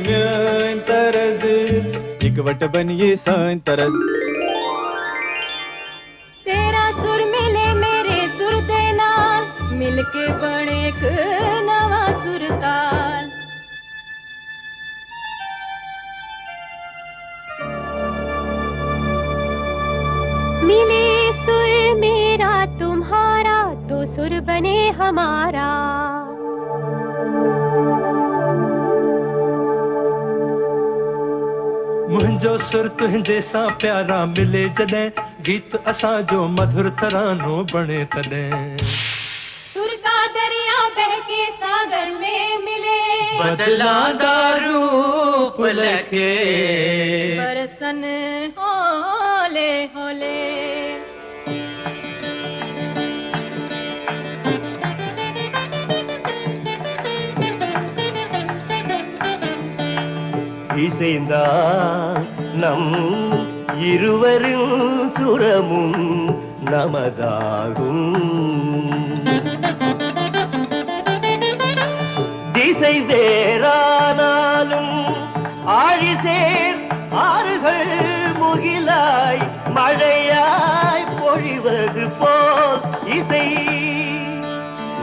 म्यान तरज इकवट बनिए सान तरज तेरा सुर मिले मेरे सुर दे नाल मिलके बने एक नवा सुरताल मिले सुर मेरा तुम्हारा तो सुर बने हमारा मुंहिंजो सुर तुंहिंजे सां प्यारा मिले जॾहिं गीत असां जो मधुर तरानो बणे तॾहिं सुर का दरिया बहके सागर में मिले बदला रूप लखे बरसन होले होले இசைந்தா நம் இருவரும் சுரமும் நமதாகும் திசை வேறானாலும் ஆழிசேர் ஆறுகள் முகிலாய் மழையாய் பொழிவது போல் இசை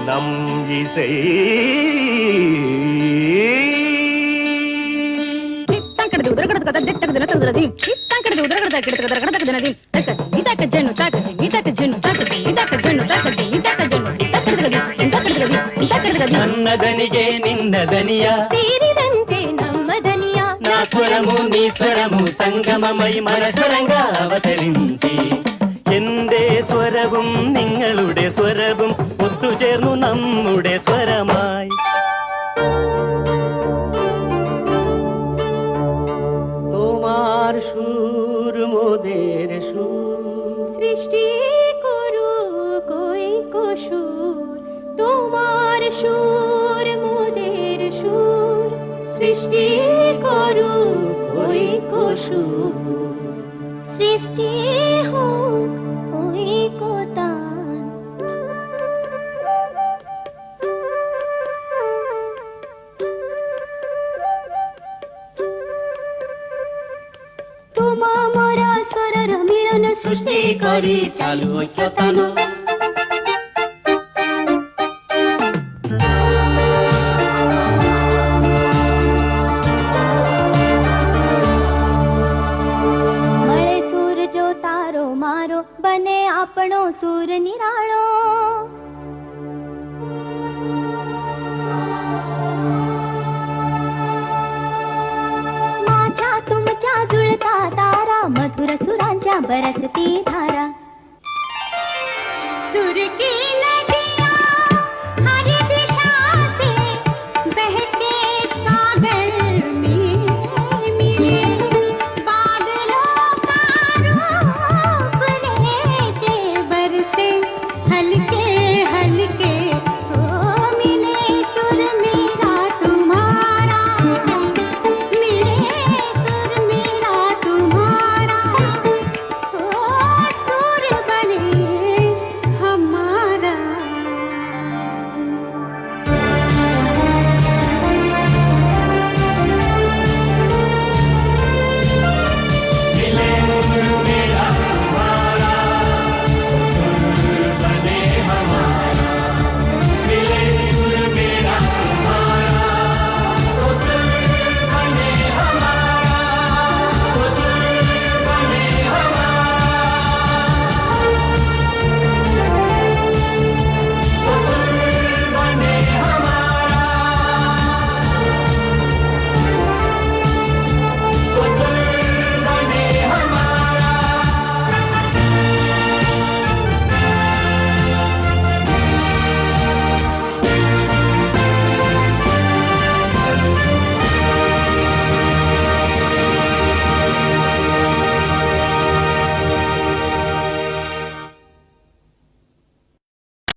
நம் இசை ನನ್ನದನಿಗೆ ನಿನ್ನದನಿಯ ಸೇರಿದಂತೆ ನಮ್ಮ ದನಿಯ నా స్వరము నీ స్వరము സംഗമമൈ മനസ്വരങ്ക അവതరించి എന്റെ സ്വരവും നിങ്ങളുടെ സ്വരവും ഒത്തുചേർന്നു നമ്മുടെ സ്വരമായി তোমার সুর মোদের সুর সৃষ্টি করু কই সুর তোমার সুর মোদের সুর সৃষ্টি করু কই সুর সৃষ্টি হোক ওই কোতান তোমা মোরা স্বরর মিলন সৃষ্টি করি চালু ঐক্যতান મળે સુર જો તારો મારો બને આપણો સુર નિરાળો माझ्या तुमच्या जुळता तारा मधुर सुरांच्या बरसती धारा